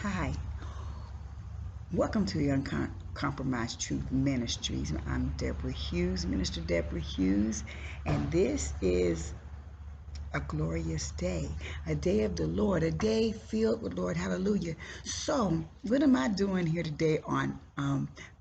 Hi, welcome to the Uncompromised Truth Ministries. I'm Deborah Hughes, Minister Deborah Hughes, and this is a glorious day, a day of the Lord, a day filled with Lord. Hallelujah. So, what am I doing here today on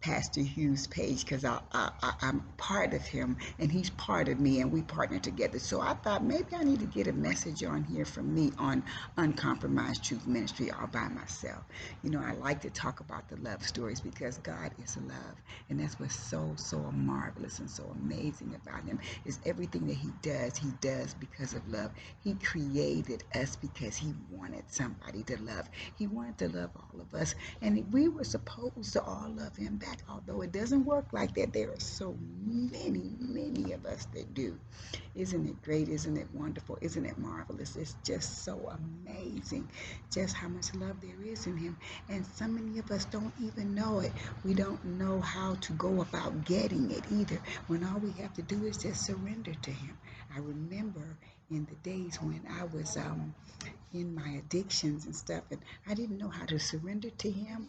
Pastor Hughes' page? Because I'm part of him and he's part of me and we partner together. So, I thought maybe I need to get a message on here from me on Uncompromised Truth Ministry all by myself. I like to talk about the love stories because God is love. And that's what's so marvelous and so amazing about him is everything that he does because of love. He created us because he wanted somebody to love. He wanted to love all of us, and we were supposed to all love him back, although it doesn't work like that. There are so many of us that do. Isn't it great? Isn't it wonderful? Isn't it marvelous? It's just so amazing just how much love there is in him. And so many of us don't even know it. We don't know how to go about getting it either, when all we have to do is just surrender to him. I remember in the days when I was in my addictions and stuff, and I didn't know how to surrender to him.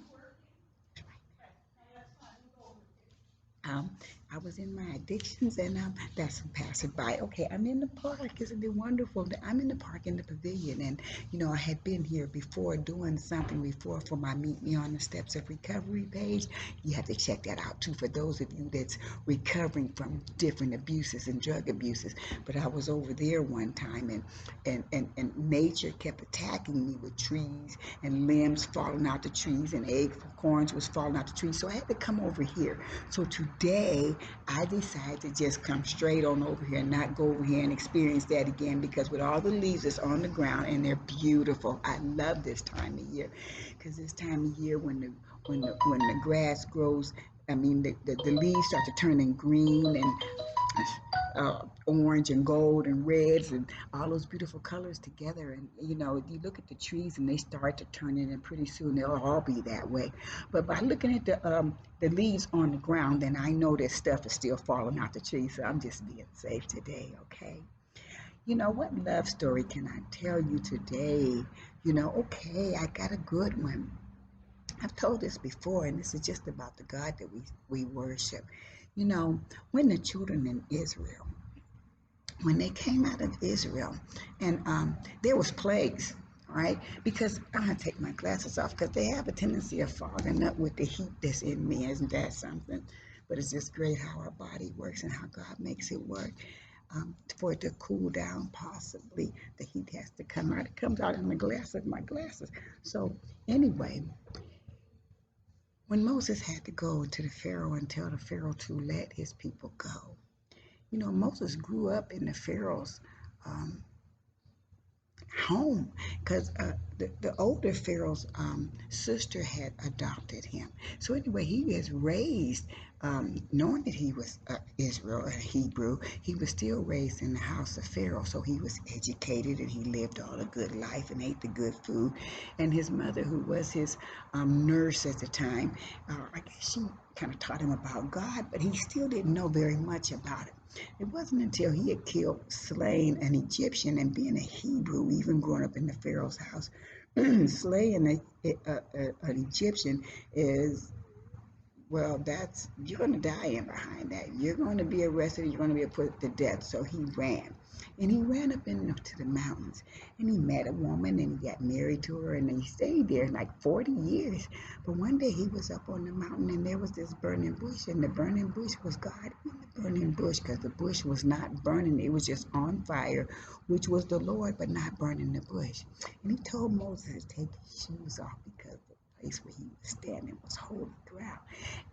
Um, I was in my addictions, and that's some passerby. Okay, I'm in the park. Isn't it wonderful? I'm in the park in the pavilion, and I had been here before doing something before for my Meet Me on the Steps of Recovery page. You have to check that out too for those of you that's recovering from different abuses and drug abuses. But I was over there one time, and nature kept attacking me with trees and limbs falling out the trees, and acorns was falling out the trees. So I had to come over here. So today I decided to just come straight on over here and not go over here and experience that again, because with all the leaves that's on the ground, and they're beautiful. I love this time of year, because this time of year when the grass grows, I mean the leaves start to turn in green and orange and gold and reds and all those beautiful colors together. And you look at the trees and they start to turn in, and pretty soon they'll all be that way. But by looking at the leaves on the ground, then I know that stuff is still falling out the tree. So I'm just being safe today, okay? What love story can I tell you today? Okay, I got a good one. I've told this before, and this is just about the God that we worship. When the children in Israel, when they came out of Israel, and there was plagues, right? Because I'm gonna take my glasses off because they have a tendency of fogging up with the heat that's in me. Isn't that something? But it's just great how our body works and how God makes it work. For it to cool down, possibly the heat has to come out. It comes out in the glass of my glasses. So anyway, when Moses had to go to the Pharaoh and tell the Pharaoh to let his people go, Moses grew up in the Pharaoh's um, home, because the older Pharaoh's sister had adopted him. So anyway, he was raised knowing that he was Israel, a Hebrew. He was still raised in the house of Pharaoh, so he was educated and he lived all a good life and ate the good food. And his mother, who was his nurse at the time, I guess she kind of taught him about God, but he still didn't know very much about it. It wasn't until he had slain an Egyptian, and being a Hebrew, even growing up in the Pharaoh's house, slaying an Egyptian is, well, you're going to die in behind that. You're going to be arrested. You're going to be put to death. So he ran. And he ran up into the mountains, and he met a woman, and he got married to her, and he stayed there like 40 years. But one day he was up on the mountain, and there was this burning bush, and the burning bush was God in the burning bush, because the bush was not burning. It was just on fire, which was the Lord, but not burning the bush. And he told Moses to take his shoes off, because the place where he was standing was holy ground.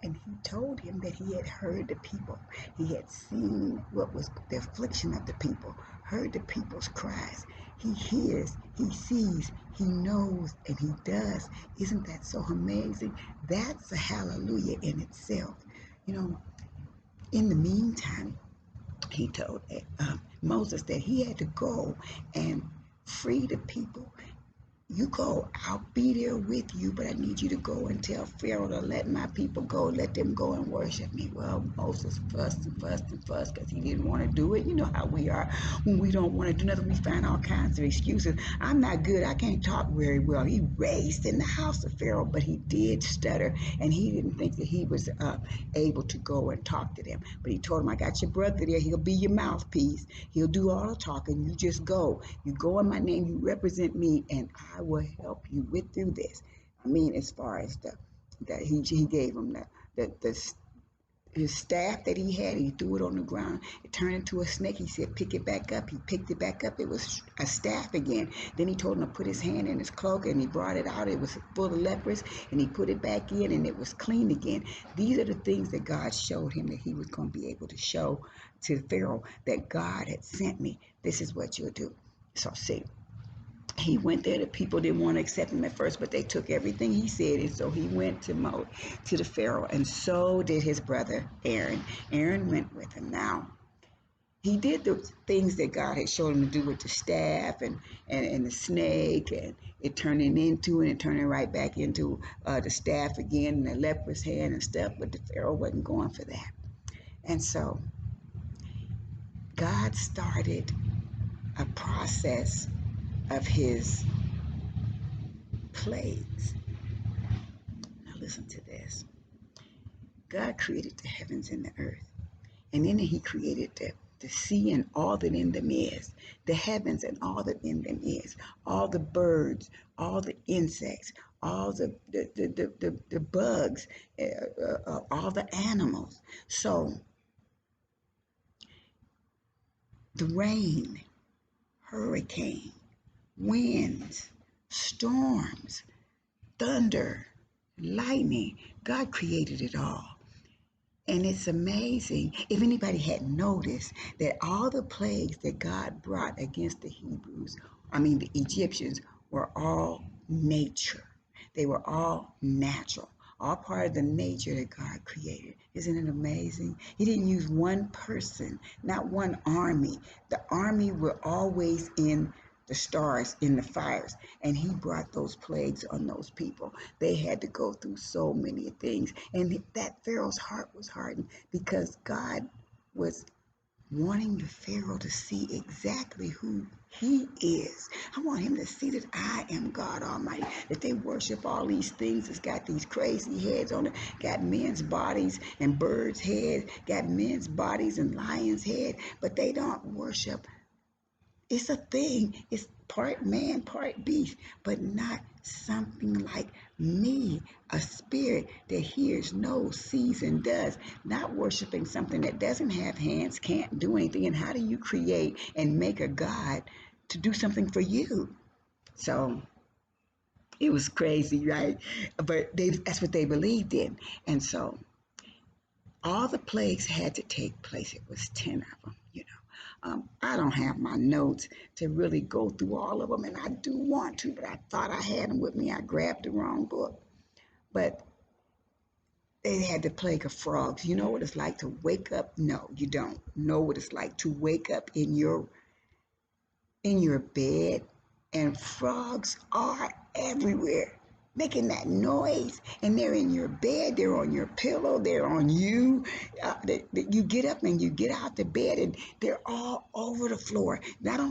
And he told him that he had heard the people. He had seen what was the affliction of the people, heard the people's cries. He hears, he sees, he knows, and he does. Isn't that so amazing? That's a hallelujah in itself. In the meantime, he told Moses that he had to go and free the people you go. I'll be there with you, but I need you to go and tell Pharaoh to let my people go. Let them go and worship me. Well, Moses fussed and fussed and fussed because he didn't want to do it. You know how we are when we don't want to do nothing. We find all kinds of excuses. I'm not good. I can't talk very well. He raised in the house of Pharaoh, but he did stutter, and he didn't think that he was able to go and talk to them. But he told him, I got your brother there. He'll be your mouthpiece. He'll do all the talking. You just go. You go in my name. You represent me, and I will help you with through this. I mean, as far as that he gave him the his staff that he had, he threw it on the ground. It turned into a snake. He said, pick it back up. He picked it back up. It was a staff again. Then he told him to put his hand in his cloak, and he brought it out. It was full of lepers, and he put it back in, and it was clean again. These are the things that God showed him that he was going to be able to show to Pharaoh, that God had sent me. This is what you'll do. So see, he went there. The people didn't want to accept him at first, but they took everything he said, and so he went to the Pharaoh, and so did his brother Aaron. Aaron went with him. Now he did the things that God had showed him to do with the staff and the snake, and it turning into, and it turning right back into the staff again, and the leper's hand and stuff. But the Pharaoh wasn't going for that, and so God started a process of his plagues. Now listen to this. God created the heavens and the earth, and then he created the sea and all that in them is, the heavens and all that in them is, all the birds, all the insects, all the bugs, all the animals. So the rain, hurricane, winds, storms, thunder, lightning, God created it all. And it's amazing if anybody had noticed that all the plagues that God brought against the the Egyptians, were all nature. They were all natural, all part of the nature that God created. Isn't it amazing? He didn't use one person, not one army. The army were always in the stars, in the fires, and he brought those plagues on those people. They had to go through so many things, and that Pharaoh's heart was hardened because God was wanting the Pharaoh to see exactly who he is. I want him to see that I am God Almighty, that they worship all these things that's got these crazy heads on it, got men's bodies and birds' heads, got men's bodies and lions' head, but they don't worship. It's a thing. It's part man, part beast, but not something like me, a spirit that hears, knows, sees, and does. Not worshiping something that doesn't have hands, can't do anything. And how do you create and make a God to do something for you? So it was crazy, right? But that's what they believed in. And so all the plagues had to take place. It was 10 of them, you know. I don't have my notes to really go through all of them, and I do want to, but I thought I had them with me. I grabbed the wrong book. But they had the plague of frogs. You know what it's like to wake up? No, you don't know what it's like to wake up in your bed, and frogs are everywhere making that noise, and they're in your bed, they're on your pillow, they're on you. You get up and you get out the bed, and they're all over the floor. Not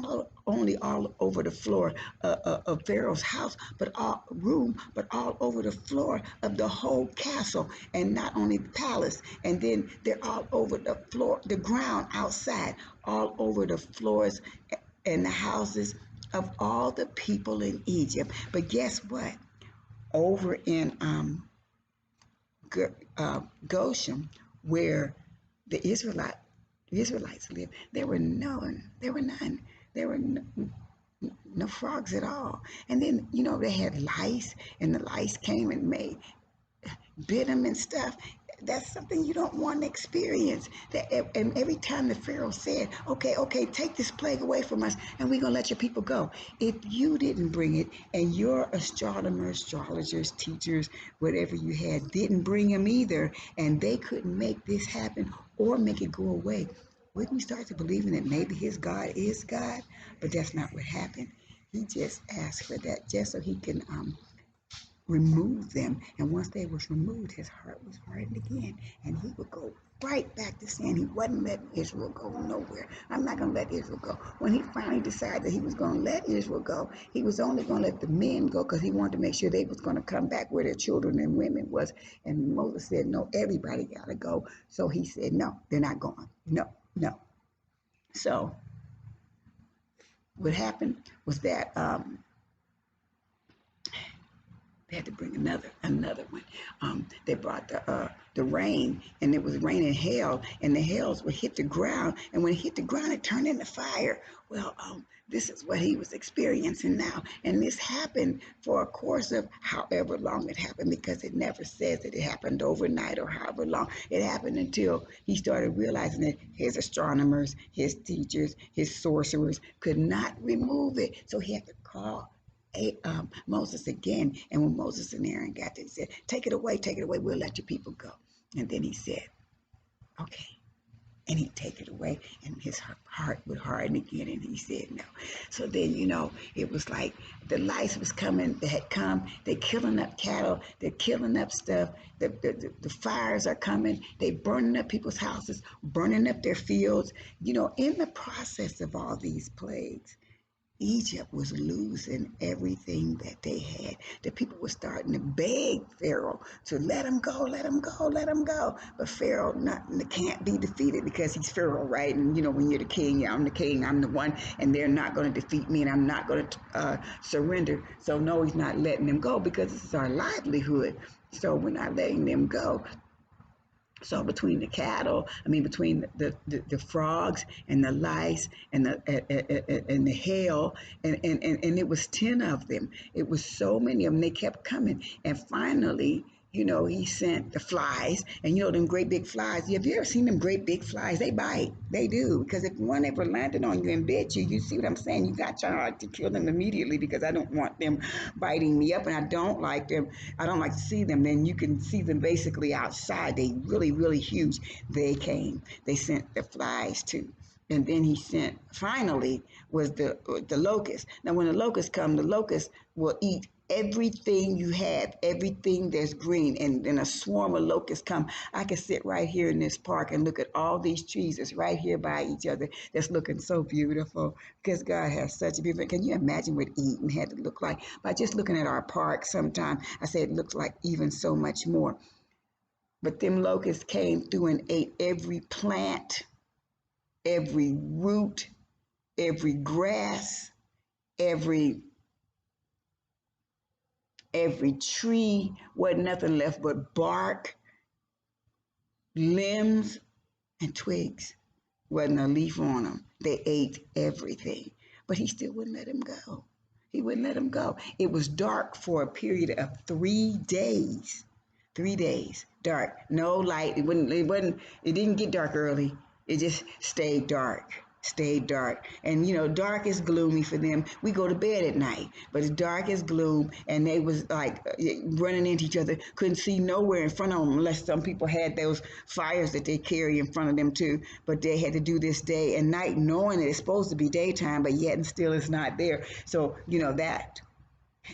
only all over the floor of Pharaoh's house, but all over the floor of the whole castle, and not only the palace. And then they're all over the floor, the ground outside, all over the floors and the houses of all the people in Egypt. But guess what? Over in Goshen, where the Israelites lived, there were none. There were none. There were no frogs at all. And then they had lice, and the lice came and bit them and stuff. That's something you don't want to experience. And every time the Pharaoh said, okay, take this plague away from us, and we're going to let your people go. If you didn't bring it, and your astronomers, astrologers, teachers, whatever you had, didn't bring them either, and they couldn't make this happen or make it go away, wouldn't we start to believing that maybe his God is God? But that's not what happened. He just asked for that just so he can remove them. And once they was removed, his heart was hardened again, and he would go right back to saying he wasn't letting Israel go nowhere. I'm not going to let Israel go. When he finally decided that he was going to let Israel go, he was only going to let the men go because he wanted to make sure they was going to come back where their children and women was. And Moses said, no, everybody got to go. So he said, no, they're not going. No, no. So what happened was that they had to bring another one. They brought the rain, and it was raining hail, and the hails would hit the ground, and when it hit the ground, it turned into fire. Well, this is what he was experiencing now, and this happened for a course of however long it happened, because it never says that it happened overnight or however long. It happened until he started realizing that his astronomers, his teachers, his sorcerers could not remove it, so he had to call Moses again. And when Moses and Aaron got there, he said, take it away, we'll let your people go. And then he said, okay. And he'd take it away, and his heart would harden again, and he said no. So then, it was like the lice was coming, they had come, they're killing up cattle, they're killing up stuff, the fires are coming, they burning up people's houses, burning up their fields. In the process of all these plagues, Egypt was losing everything that they had. The people were starting to beg Pharaoh to let him go, let him go, let him go. But Pharaoh can't be defeated because he's Pharaoh, right? And when you're the king, I'm the king, I'm the one, and they're not going to defeat me, and I'm not going to surrender. So no, he's not letting them go because this is our livelihood. So we're not letting them go. So between the cattle, between the frogs and the lice and the hail, and it was 10 of them. It was so many of them. They kept coming, and finally, he sent the flies, and them great big flies. Have you ever seen them great big flies? They bite. They do, because if one ever landed on you and bit you, you see what I'm saying? You got to kill them immediately, because I don't want them biting me up, and I don't like them. I don't like to see them. Then you can see them basically outside. They really, really huge. They came. They sent the flies too. And then he sent, finally, was the locust. Now, when the locusts come, the locusts will eat everything you have, everything that's green, and then a swarm of locusts come. I can sit right here in this park and look at all these trees that's right here by each other that's looking so beautiful, because God has such a beautiful. Can you imagine what Eden had to look like? By just looking at our park sometime, I said it looks like even so much more. But them locusts came through and ate every plant, every root, every grass, every tree. Wasn't nothing left but bark, limbs, and twigs. Wasn't a leaf on them. They ate everything. But he still wouldn't let him go. He wouldn't let him go. It was dark for a period of 3 days. 3 days. Dark. No light. It didn't get dark early. It just stayed dark. Stayed dark. And dark is gloomy for them. We go to bed at night, but it's dark as gloom, and they was like running into each other, couldn't see nowhere in front of them, unless some people had those fires that they carry in front of them too. But they had to do this day and night, knowing that it's supposed to be daytime, but yet and still it's not there. So that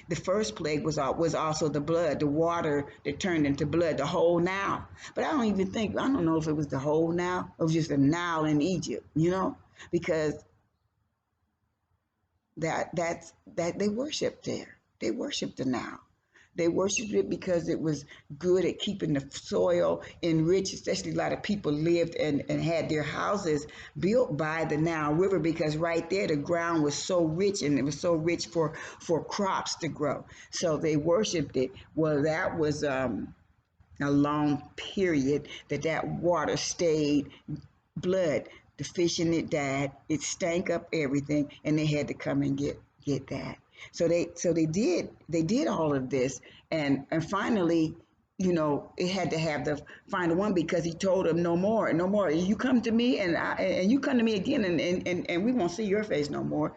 the first plague was also the blood, the water that turned into blood, the whole Nile. But I don't know if it was the whole Nile, it was just the Nile in Egypt, because that they worshiped there. They worshiped the Nile. They worshiped it because it was good at keeping the soil enriched, especially a lot of people lived and had their houses built by the Nile River, because right there the ground was so rich, and it was so rich for crops to grow. So they worshiped it. Well, that was a long period that water stayed blood. The fish in it died. It stank up everything, and they had to come and get that. So they did all of this, and finally, it had to have the final one, because he told them no more, no more. You come to me, and you come to me again, and we won't see your face no more.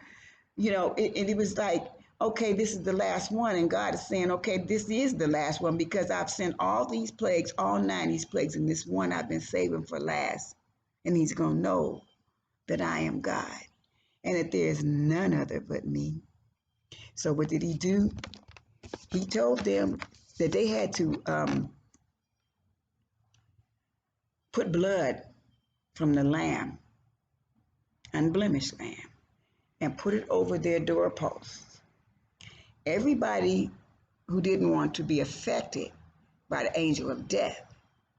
And it was like, okay, this is the last one, and God is saying, okay, this is the last one, because I've sent all these plagues, all 9 of these plagues, and this one I've been saving for last. And he's going to know that I am God, and that there is none other but me. So what did he do? He told them that they had to put blood from the lamb, unblemished lamb, and put it over their doorposts. Everybody who didn't want to be affected by the angel of death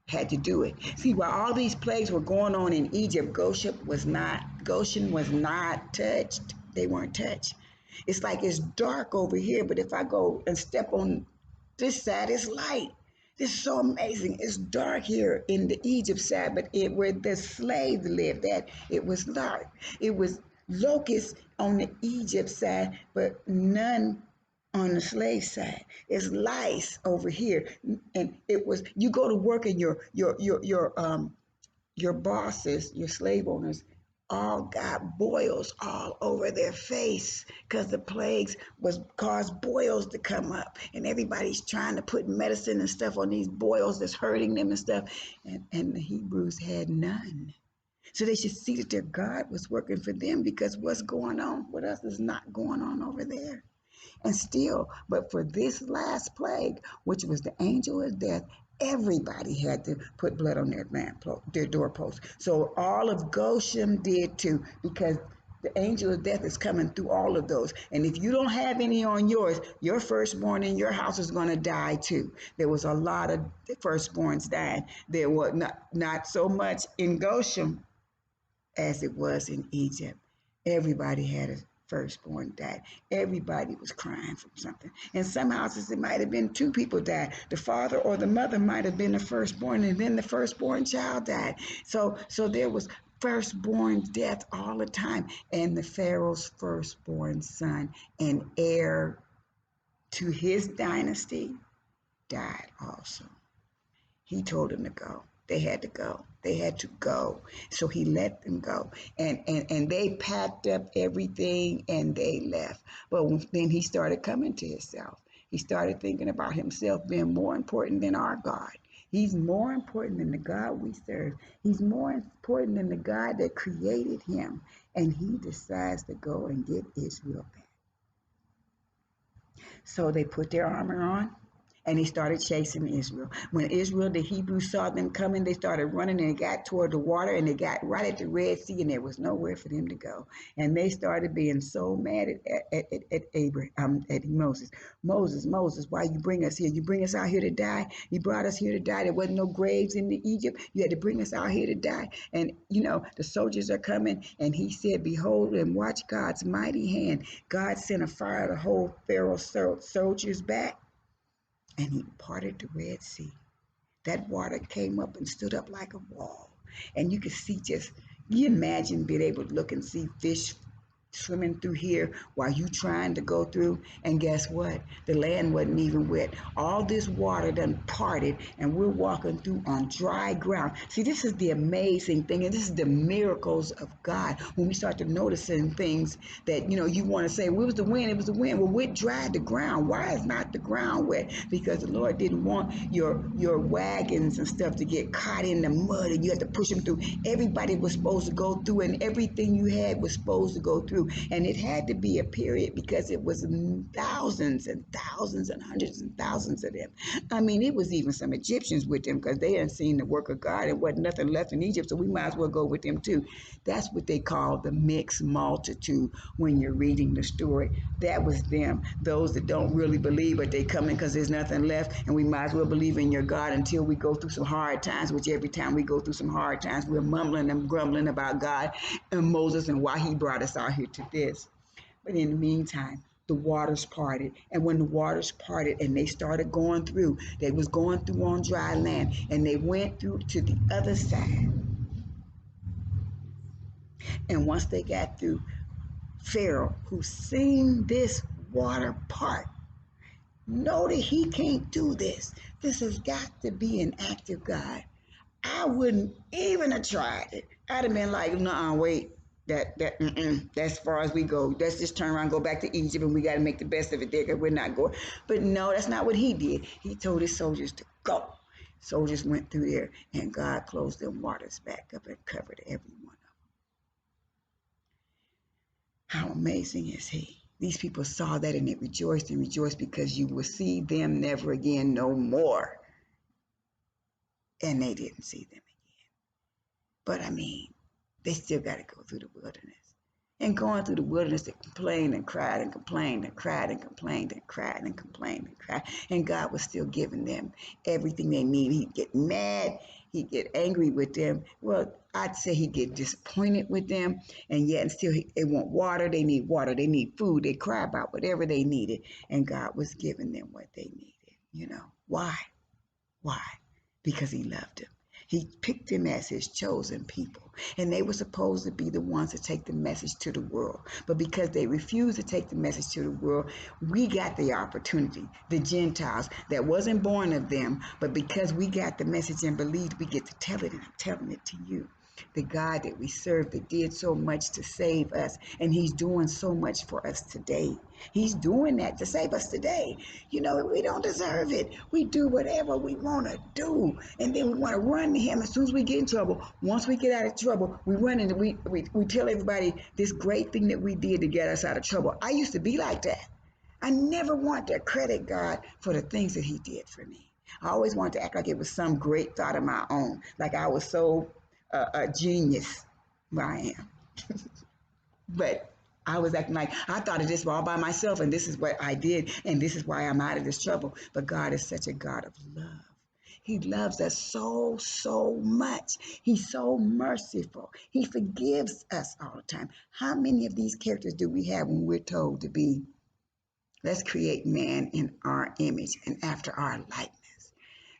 had to do it. See, while all these plagues were going on in Egypt, Goshen was not touched. They weren't touched. It's like it's dark over here, but if I go and step on this side, it's light. This is so amazing. It's dark here in the Egypt side, but where the slaves lived, that it was dark. It was locusts on the Egypt side, but none on the slave side. It's lice over here, and it was you go to work and your bosses, your slave owners, all got boils all over their face because the plagues was caused boils to come up, and everybody's trying to put medicine and stuff on these boils that's hurting them and stuff, and the Hebrews had none. So they should see that their God was working for them, because what's going on with us is not going on over there. And still, but for this last plague, which was the angel of death, everybody had to put blood on their doorpost. So all of Goshen did too, because the angel of death is coming through all of those. And if you don't have any on yours, your firstborn in your house is going to die too. There was a lot of firstborns dying. There was not so much in Goshen as it was in Egypt. Everybody had a firstborn died. Everybody was crying from something. In some houses, it might have been two people died. The father or the mother might have been the firstborn, and then the firstborn child died. So there was firstborn death all the time. And the Pharaoh's firstborn son and heir to his dynasty died also. He told them to go. They had to go. They had to go. So he let them go. And they packed up everything and they left. But then he started coming to himself. He started thinking about himself being more important than our God. He's more important than the God we serve. He's more important than the God that created him. And he decides to go and get Israel back. So they put their armor on and they started chasing Israel. When Israel, the Hebrews, saw them coming, they started running and got toward the water, and they got right at the Red Sea, and there was nowhere for them to go. And they started being so mad at Abraham, at Moses. Moses, why you bring us here? You bring us out here to die? You brought us here to die. There wasn't no graves in Egypt. You had to bring us out here to die. And, the soldiers are coming, and he said, behold and watch God's mighty hand. God sent a fire to hold Pharaoh's soldiers back, and he parted the Red Sea. That water came up and stood up like a wall. And you could see you imagine being able to look and see fish swimming through here while you trying to go through. And guess what? The land wasn't even wet. All this water done parted, and we're walking through on dry ground. See, this is the amazing thing, and this is the miracles of God. When we start to noticing things that, you want to say, well, it was the wind, it was the wind. Well, what dried the ground? Why is not the ground wet? Because the Lord didn't want your wagons and stuff to get caught in the mud, and you had to push them through. Everybody was supposed to go through, and everything you had was supposed to go through. And it had to be a period, because it was thousands and thousands and hundreds and thousands of them. I mean, it was even some Egyptians with them, because they hadn't seen the work of God and wasn't nothing left in Egypt, so we might as well go with them too. That's what they call the mixed multitude when you're reading the story. That was them, those that don't really believe, but they come in because there's nothing left, and we might as well believe in your God until we go through some hard times, which every time we go through some hard times, we're mumbling and grumbling about God and Moses and why he brought us out here to this. But in the meantime, the waters parted. And when the waters parted and they started going through, they was going through on dry land, and they went through to the other side. And once they got through, Pharaoh, who seen this water part, know that he can't do this. This has got to be an act of God. I wouldn't even have tried it. I'd have been like, nah, wait, that's as far as we go. Let's just turn around and go back to Egypt, and we got to make the best of it there, because we're not going. But no, that's not what he did. He told his soldiers to go. Soldiers went through there, and God closed them waters back up and covered every one of them. How amazing is he? These people saw that and it rejoiced and rejoiced because you will see them never again no more. And they didn't see them again. But I mean, they still got to go through the wilderness. And going through the wilderness, they complained and cried and complained and cried and complained and cried and complained and cried. And God was still giving them everything they needed. He'd get mad. He'd get angry with them. Well, I'd say he'd get disappointed with them. And yet, and still, they want water. They need water. They need food. They cry about whatever they needed. And God was giving them what they needed. You know, why? Why? Because he loved them. He picked them as his chosen people. And they were supposed to be the ones to take the message to the world. But because they refused to take the message to the world, we got the opportunity, the Gentiles that wasn't born of them. But because we got the message and believed, we get to tell it, and I'm telling it to you. The God that we serve that did so much to save us, and he's doing so much for us today. He's doing that to save us today. You know, we don't deserve it. We do whatever we want to do, and then we want to run to him as soon as we get in trouble. Once we get out of trouble, we run and we tell everybody this great thing that we did to get us out of trouble. I used to be like that. I never want to credit God for the things that he did for me. I always wanted to act like it was some great thought of my own, like I was so a genius. Well, I am. But I was acting like I thought of this all by myself, and this is what I did, and this is why I'm out of this trouble. But God is such a God of love. He loves us so, so much. He's so merciful. He forgives us all the time. How many of these characters do we have when we're told to be, let's create man in our image and after our likeness?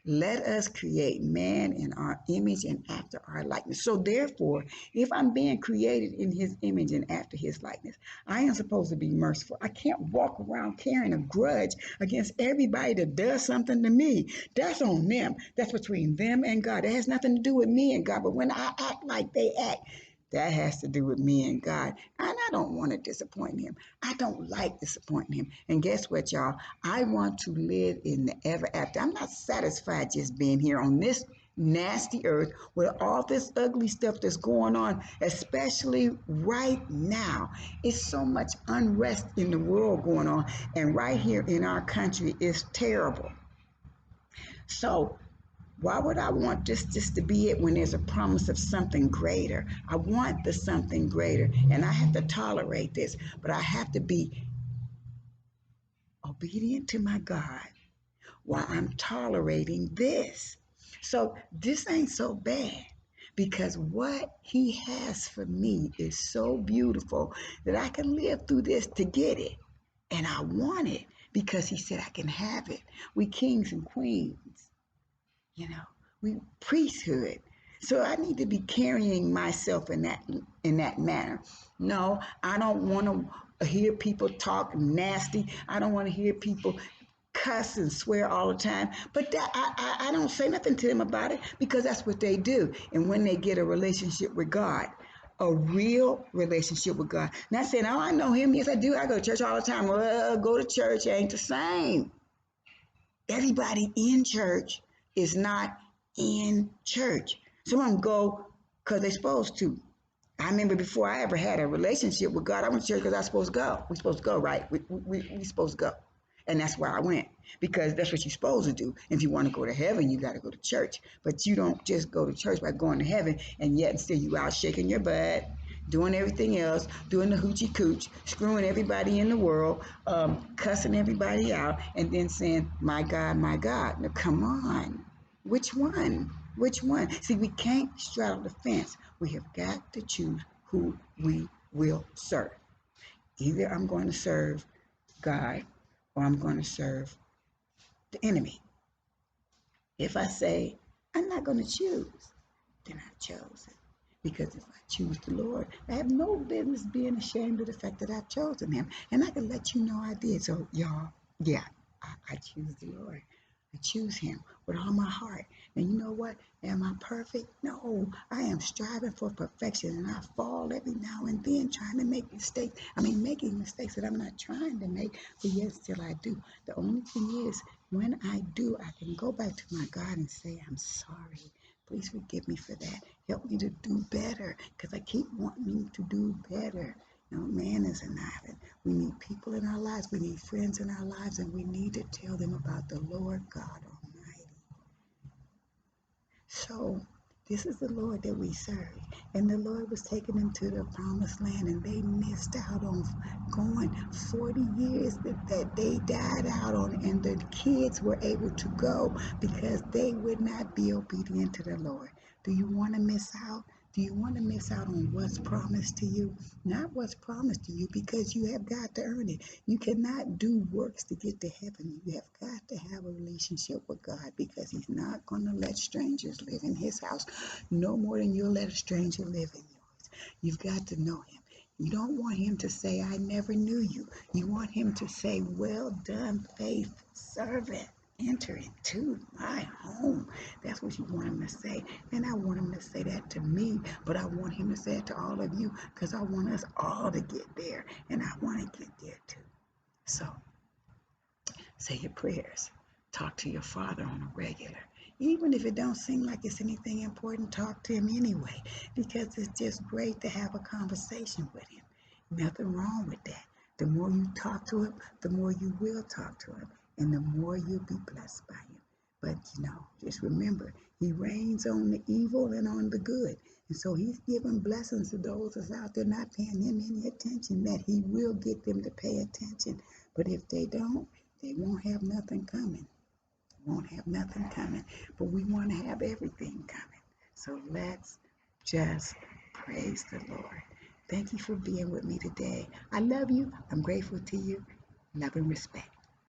Let us create man in our image and after our likeness. So therefore, if I'm being created in his image and after his likeness, I am supposed to be merciful. I can't walk around carrying a grudge against everybody that does something to me. That's on them. That's between them and God. It has nothing to do with me and God. But when I act like they act, that has to do with me and God. And I don't want to disappoint him. I don't like disappointing him. And guess what, y'all? I want to live in the ever after. I'm not satisfied just being here on this nasty earth with all this ugly stuff that's going on, especially right now. It's so much unrest in the world going on. And right here in our country is terrible. So why would I want this just to be it when there's a promise of something greater? I want the something greater, and I have to tolerate this, but I have to be obedient to my God while I'm tolerating this. So this ain't so bad because what he has for me is so beautiful that I can live through this to get it. And I want it because he said I can have it. We kings and queens. You know, we priesthood. So I need to be carrying myself in that manner. No, I don't want to hear people talk nasty. I don't want to hear people cuss and swear all the time. But that, I don't say nothing to them about it because that's what they do. And when they get a relationship with God, a real relationship with God. Not saying, oh, I know him. Yes, I do. I go to church all the time. Well, go to church ain't the same. Everybody in church is not in church. Some of them go because they're supposed to. I remember before I ever had a relationship with God, I went to church because I was supposed to go. We're supposed to go, right? We're supposed to go. And that's why I went, because that's what you're supposed to do. If you want to go to heaven, you got to go to church. But you don't just go to church by going to heaven, and yet still you out shaking your butt, doing everything else, doing the hoochie cooch, screwing everybody in the world, cussing everybody out, and then saying, my God, my God. Now, come on. Which one? Which one? See, we can't straddle the fence. We have got to choose who we will serve. Either I'm going to serve God or I'm going to serve the enemy. If I say, I'm not going to choose, then I've chosen. Because if I choose the Lord, I have no business being ashamed of the fact that I've chosen him. And I can let you know I did. So, y'all, yeah, I choose the Lord. I choose him with all my heart. And you know what? Am I perfect? No, I am striving for perfection. And I fall every now and then trying to make mistakes. Making mistakes that I'm not trying to make, but yet still I do. The only thing is, when I do, I can go back to my God and say, I'm sorry. Please forgive me for that. Help me to do better, because I keep wanting to do better. No man is an island. We need people in our lives. We need friends in our lives, and we need to tell them about the Lord God Almighty. So this is the Lord that we serve. And the Lord was taking them to the promised land, and they missed out on going 40 years that they died out on, and the kids were able to go because they would not be obedient to the Lord. Do you want to miss out? Do you want to miss out on what's promised to you? Not what's promised to you, because you have got to earn it. You cannot do works to get to heaven. You have got to have a relationship with God, because He's not going to let strangers live in His house no more than you'll let a stranger live in yours. You've got to know Him. You don't want Him to say, I never knew you. You want Him to say, well done, faithful servant. Enter into my home. That's what you want Him to say. And I want Him to say that to me, but I want Him to say it to all of you, because I want us all to get there, and I want to get there too. So say your prayers. Talk to your Father on a regular. Even if it don't seem like it's anything important, talk to Him anyway, because it's just great to have a conversation with Him. Nothing wrong with that. The more you talk to Him, the more you will talk to Him, and the more you'll be blessed by Him. But just remember, He reigns on the evil and on the good. And so He's giving blessings to those that's out there not paying Him any attention, that He will get them to pay attention. But if they don't, they won't have nothing coming. Won't have nothing coming. But we want to have everything coming. So let's just praise the Lord. Thank you for being with me today. I love you. I'm grateful to you. Love and respect.